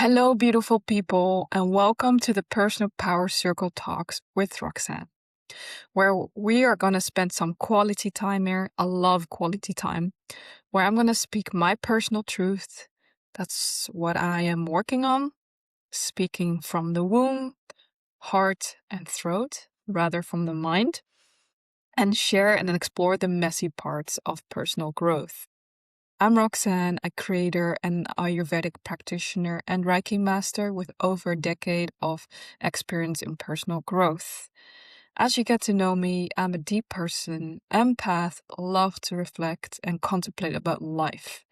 Hello, beautiful people, and welcome to the Personal Power Circle Talks with Roxane, where we are going to spend some quality time here. I love quality time, where I'm going to speak my personal truth. That's what I am working on, speaking from the womb, heart, and throat, rather from the mind, and share and explore the messy parts of personal growth. I'm Roxane, a creator and Ayurvedic practitioner and Reiki master with over a decade of experience in personal growth. As you get to know me, I'm a deep person, empath, love to reflect and contemplate about life.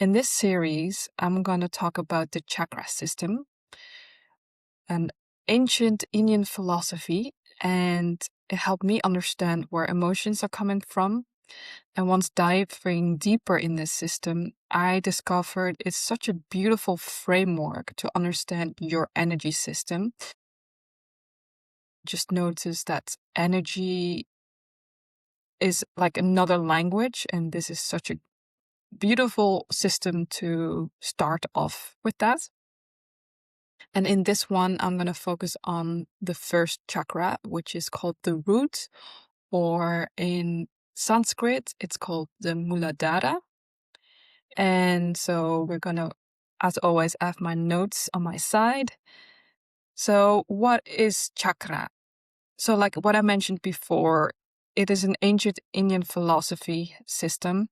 In this series, I'm going to talk about the chakra system, an ancient Indian philosophy, and it helped me understand where emotions are coming from. And once diving deeper in this system, I discovered it's such a beautiful framework to understand your energy system. Just notice that energy is like another language, and this is such a beautiful system to start off with that. And in this one, I'm going to focus on the first chakra, which is called the root, or in Sanskrit, it's called the Muladhara. And so we're going to, as always, have my notes on my side. So what is chakra? So like what I mentioned before, it is an ancient Indian philosophy system,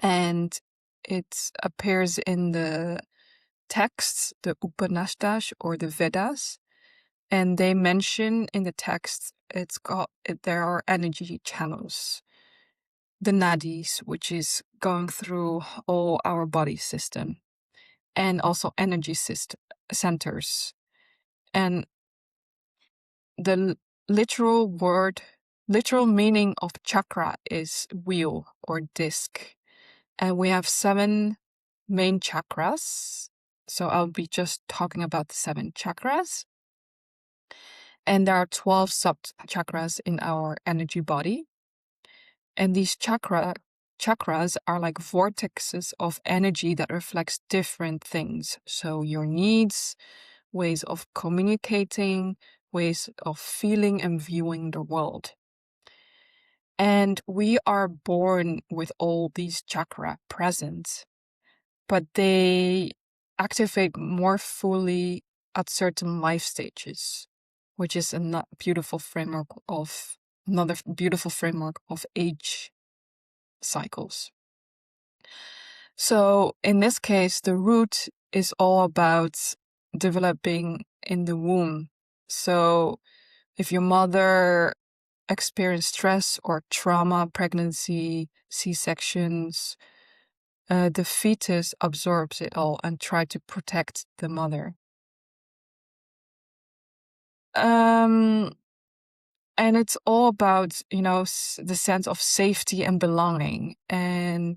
and it appears in the texts, the Upanishads or the Vedas, and they mention in the text there are energy channels, the nadis, which is going through all our body system, and also energy centers. And the literal meaning of chakra is wheel or disc. And we have 7 main chakras. So I'll be just talking about the 7 chakras. And there are 12 sub chakras in our energy body. And these chakras are like vortexes of energy that reflects different things. So your needs, ways of communicating, ways of feeling and viewing the world. And we are born with all these chakra present, but they activate more fully at certain life stages, which is another beautiful framework of age cycles. So in this case, the root is all about developing in the womb. So if your mother experienced stress or trauma, pregnancy, C-sections, the fetus absorbs it all and tries to protect the mother. And it's all about, the sense of safety and belonging. And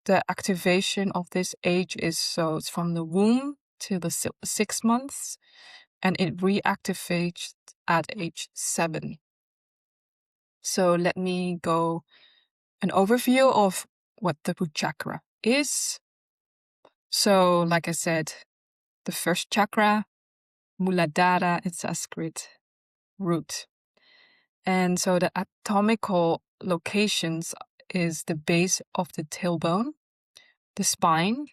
the activation of this age it's from the womb to the 6 months, and it reactivates at age 7. So let me go an overview of what the root chakra is. So, like I said, the first chakra, Muladhara in Sanskrit, root. And so the anatomical locations is the base of the tailbone, the spine,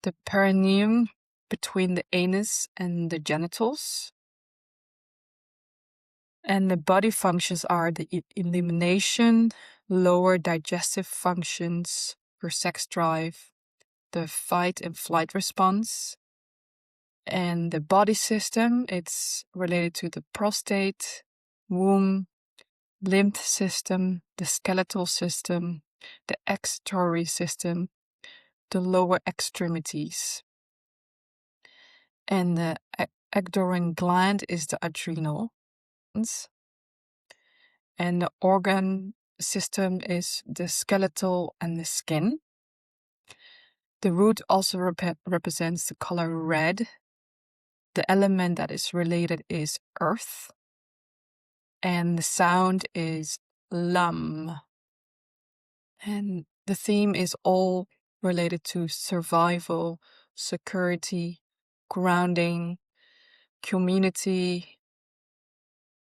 the perineum between the anus and the genitals. And the body functions are the elimination, lower digestive functions for sex drive, the fight and flight response. And the body system, it's related to the prostate, womb, lymph system, the skeletal system, the excretory system, the lower extremities. And the ectorin gland is the adrenal. And the organ system is the skeletal and the skin. The root also represents the color red. The element that is related is earth. And the sound is lam. And the theme is all related to survival, security, grounding, community,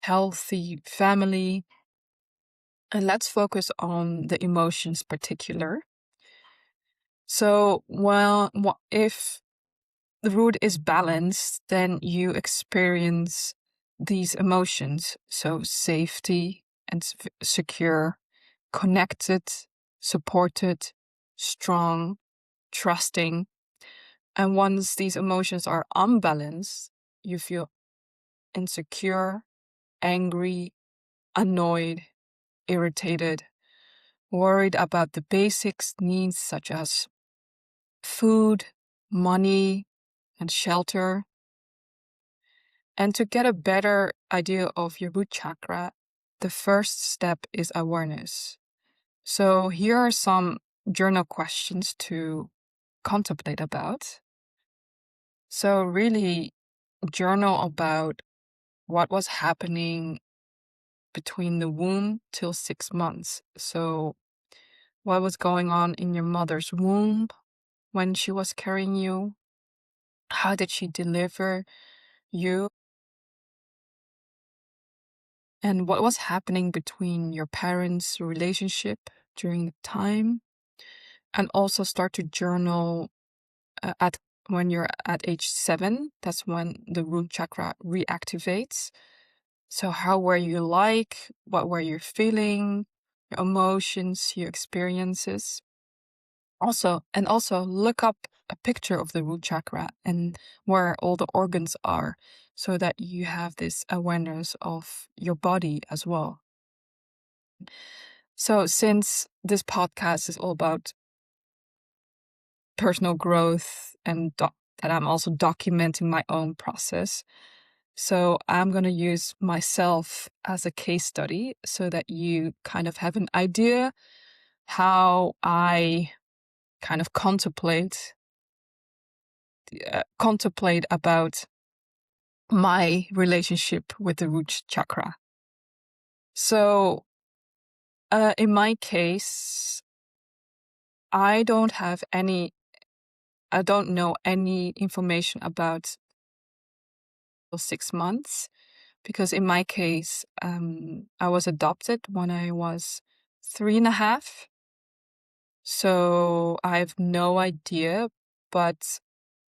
healthy family. And let's focus on the emotions particular. So, well, if the root is balanced, then you experience these emotions. So safety and secure, connected, supported, strong, trusting. And once these emotions are unbalanced, you feel insecure, angry, annoyed, irritated, worried about the basics needs such as food, money, and shelter. And to get a better idea of your root chakra, the first step is awareness. So here are some journal questions to contemplate about. So really journal about what was happening between the womb till 6 months. So what was going on in your mother's womb when she was carrying you? How did she deliver you? And what was happening between your parents' relationship during the time? And also start to journal at when you're at age 7. That's when the root chakra reactivates. So how were you like? What were you feeling? Your emotions, your experiences. Also look up a picture of the root chakra and where all the organs are, so that you have this awareness of your body as well. So since this podcast is all about personal growth and that I'm also documenting my own process, so I'm going to use myself as a case study so that you kind of have an idea how I kind of contemplate about my relationship with the root chakra. So in my case, I don't know any information about 6 months, because in my case, I was adopted when I was 3.5. So I have no idea, but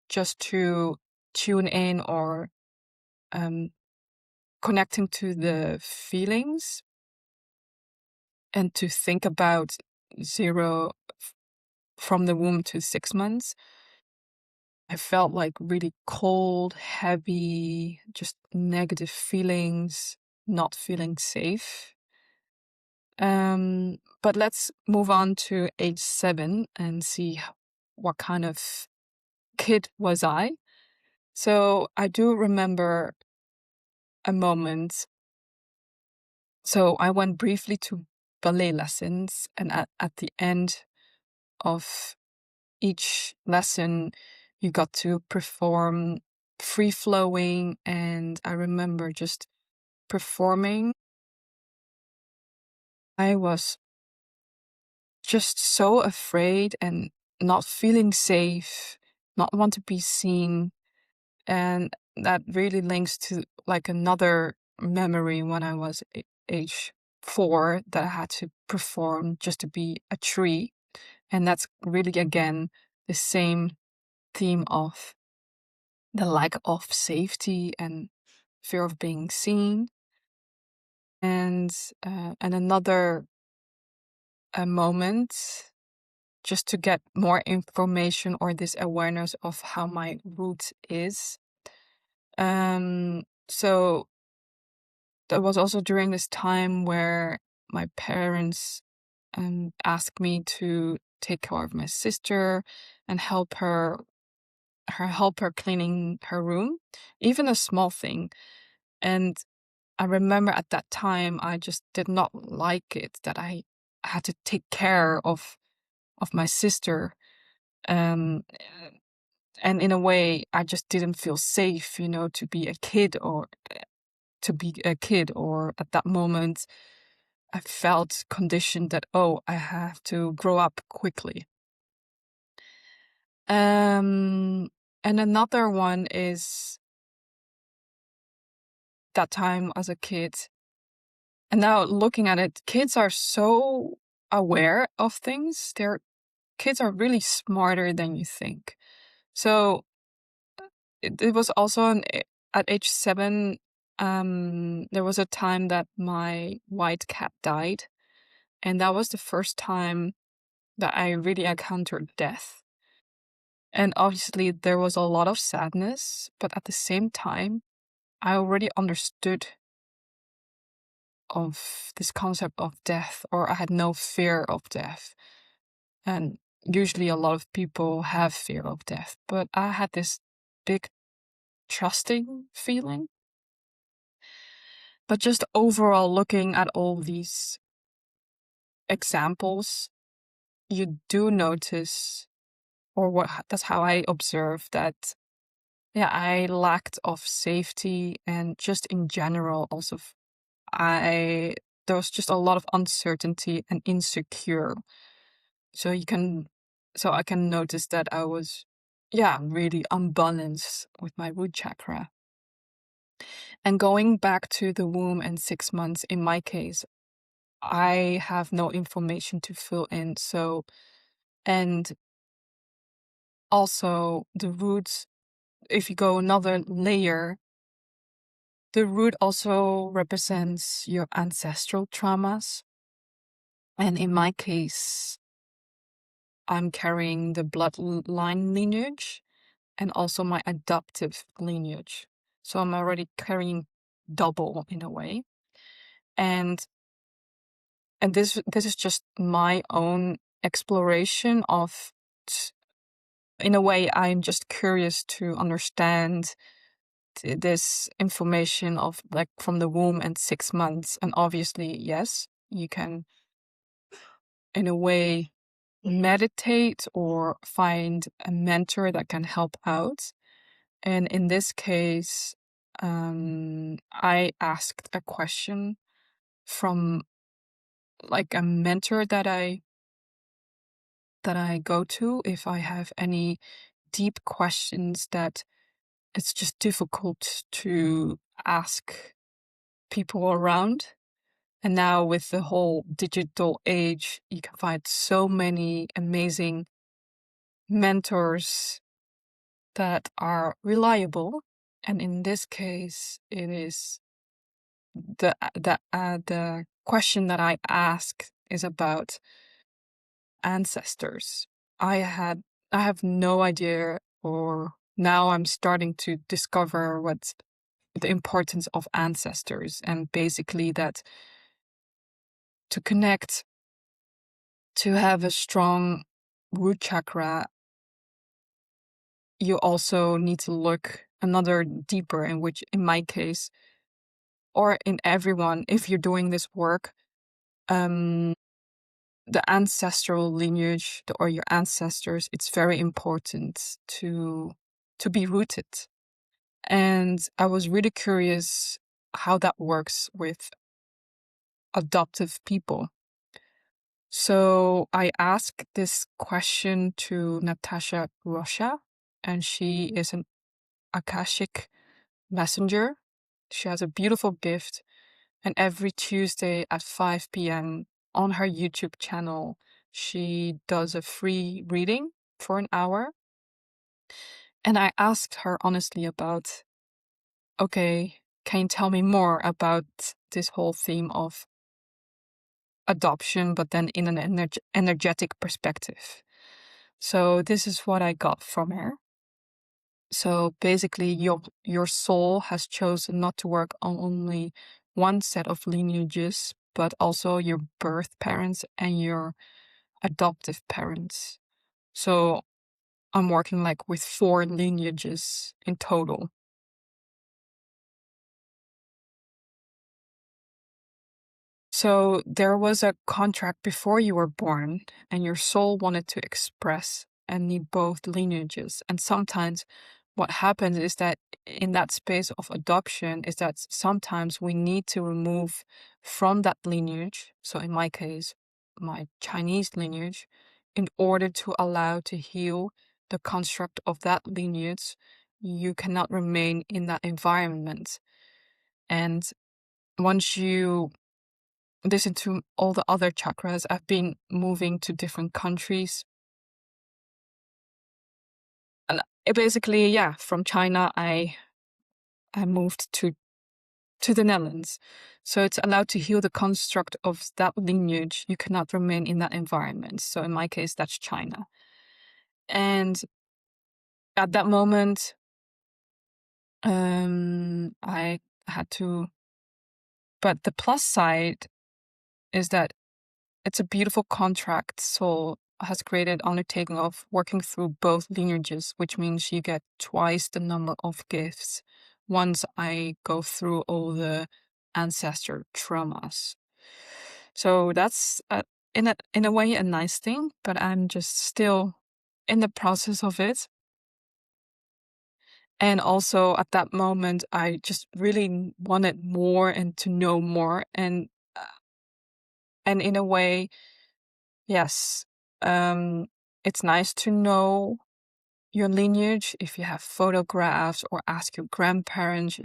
just to tune in or connecting to the feelings and to think about 0 from the womb to 6 months, I felt like really cold, heavy, just negative feelings, not feeling safe. But let's move on to age 7 and see what kind of kid was I. So I do remember a moment. So I went briefly to ballet lessons, and at the end of each lesson, you got to perform free flowing, and I remember just performing. I was just so afraid and not feeling safe, not want to be seen. And that really links to like another memory when I was age 4 that I had to perform just to be a tree. And that's really, again, the same theme of the lack of safety and fear of being seen. And another moment, just to get more information or this awareness of how my root is. So that was also during this time where my parents asked me to take care of my sister and help her cleaning her room, even a small thing. And I remember at that time I just did not like it that I had to take care of my sister. Um, and in a way, I just didn't feel safe, to be a kid or at that moment, I felt conditioned that, oh, I have to grow up quickly. And another one is that time as a kid. And now looking at it, kids are so aware of things. Kids are really smarter than you think. So it was also at age 7, there was a time that my white cat died. And that was the first time that I really encountered death. And obviously there was a lot of sadness, but at the same time, I already understood of this concept of death, or I had no fear of death. And usually a lot of people have fear of death, but I had this big trusting feeling. But just overall looking at all these examples, you do notice, or that's how I observe that, yeah, I lacked of safety, and just in general also there was just a lot of uncertainty and insecure. So I can notice that I was, yeah, really unbalanced with my root chakra. And going back to the womb and 6 months, in my case, I have no information to fill in. So, and also the roots, if you go another layer, the root also represents your ancestral traumas. And in my case, I'm carrying the bloodline lineage and also my adoptive lineage. So I'm already carrying double in a way. And this is just my own exploration of, in a way, I'm just curious to understand this information of like from the womb and 6 months. And obviously, yes, you can in a way meditate or find a mentor that can help out. And in this case, I asked a question from like a mentor that I go to if I have any deep questions that it's just difficult to ask people around. And now with the whole digital age, you can find so many amazing mentors that are reliable. And in this case, it is the question that I ask is about ancestors. I have no idea, or now I'm starting to discover what's the importance of ancestors, and basically that to connect, to have a strong root chakra, you also need to look another deeper, in which in my case, or in everyone, if you're doing this work, the ancestral lineage or your ancestors, it's very important to be rooted. And I was really curious how that works with adoptive people. So I asked this question to Natasha Rosha, and she is an Akashic messenger. She has a beautiful gift, and every Tuesday at 5 p.m. on her YouTube channel, she does a free reading for an hour. And I asked her honestly about, okay, can you tell me more about this whole theme of adoption, but then in an energetic perspective? So this is what I got from her. So basically, your soul has chosen not to work on only one set of lineages, but also your birth parents and your adoptive parents. So I'm working like with 4 lineages in total. So there was a contract before you were born, and your soul wanted to express and need both lineages. And sometimes what happens is that in that space of adoption is that sometimes we need to remove from that lineage, so in my case, my Chinese lineage, in order to allow to heal the construct of that lineage, you cannot remain in that environment. And once you listen to all the other chakras, I've been moving to different countries. And basically, yeah, from China, I moved to the Netherlands. So it's allowed to heal the construct of that lineage. You cannot remain in that environment. So in my case, that's China. And at that moment, I had to, but the plus side is that it's a beautiful contract Soul has created undertaking of working through both lineages, which means you get twice the number of gifts once I go through all the ancestor traumas. So that's in a way a nice thing, but I'm just still in the process of it. And also at that moment, I just really wanted more and to know more. And in a way, yes, it's nice to know your lineage if you have photographs or ask your grandparents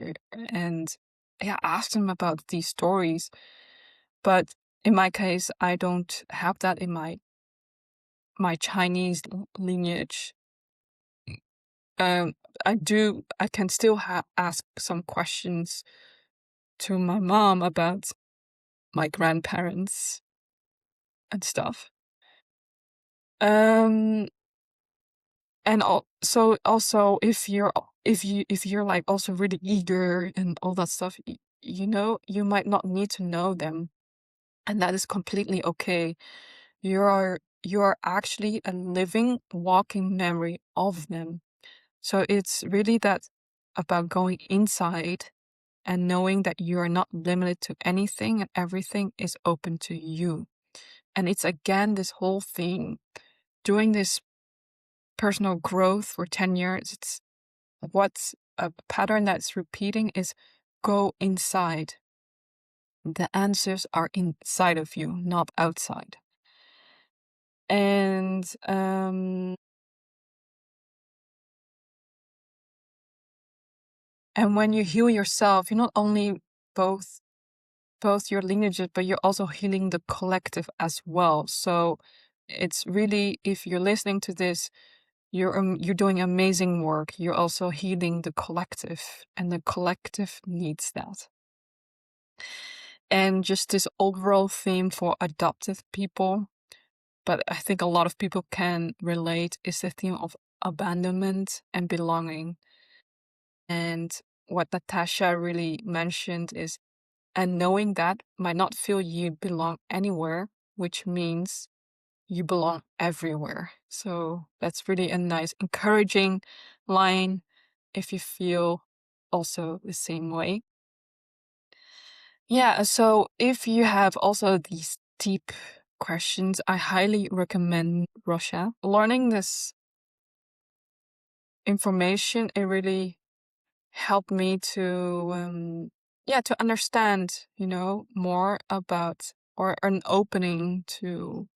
and yeah, ask them about these stories. But in my case, I don't have that in my Chinese lineage. I can still ask some questions to my mom about my grandparents and stuff. And also if you're like also really eager and all that stuff, you might not need to know them, and that is completely okay. You are actually a living, walking memory of them. So it's really that about going inside and knowing that you are not limited to anything and everything is open to you. And it's again this whole thing, doing this personal growth for 10 years. It's what's a pattern that's repeating is go inside. The answers are inside of you, not outside. And when you heal yourself, you're not only both your lineages, but you're also healing the collective as well. So it's really, if you're listening to this, you're doing amazing work. You're also healing the collective, and the collective needs that. And just this overall theme for adopted people, but I think a lot of people can relate, is the theme of abandonment and belonging. And what Natasha really mentioned is, and knowing that might not feel you belong anywhere, which means you belong everywhere. So that's really a nice, encouraging line if you feel also the same way. Yeah, so if you have also these deep questions, I highly recommend Russia. Learning this information, it really helped me to understand, more about, or an opening to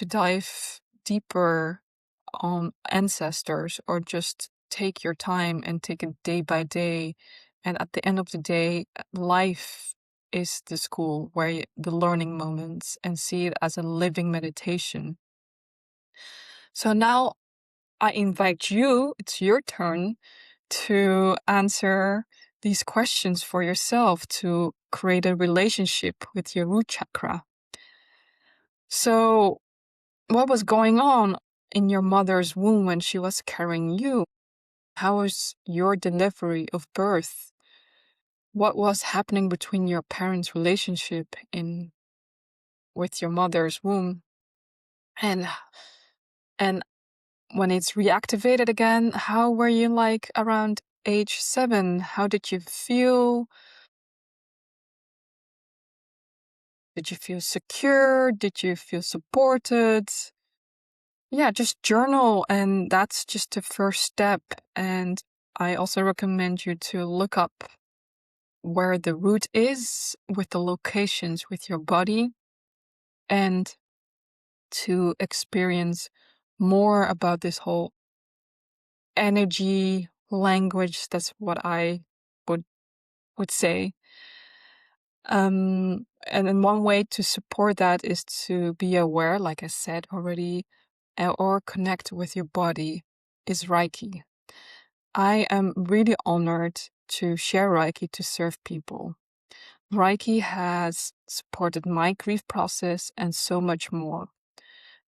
dive deeper on ancestors, or just take your time and take it day by day. And at the end of the day, life is the school where the learning moments, and see it as a living meditation. So now I invite you, it's your turn to answer these questions for yourself, to create a relationship with your root chakra. So what was going on in your mother's womb when she was carrying you? How was your delivery of birth? What was happening between your parents' relationship with your mother's womb? And when it's reactivated again, how were you like around age 7? How did you feel? Did you feel secure? Did you feel supported? Yeah, just journal, and that's just the first step. And I also recommend you to look up where the root is with the locations with your body, and to experience more about this whole energy language. That's what I would say. And then one way to support that is to be aware, like I said already, or connect with your body, is Reiki. I am really honored to share Reiki to serve people. Reiki has supported my grief process and so much more.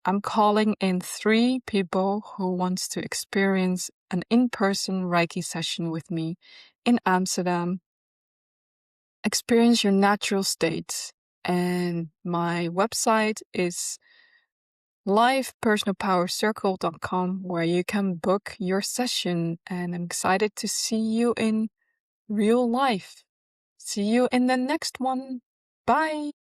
I'm calling in 3 people who wants to experience an in-person Reiki session with me in Amsterdam. Experience your natural state. And my website is livepersonalpowercircle.com, where you can book your session. And I'm excited to see you in real life. See you in the next one. Bye.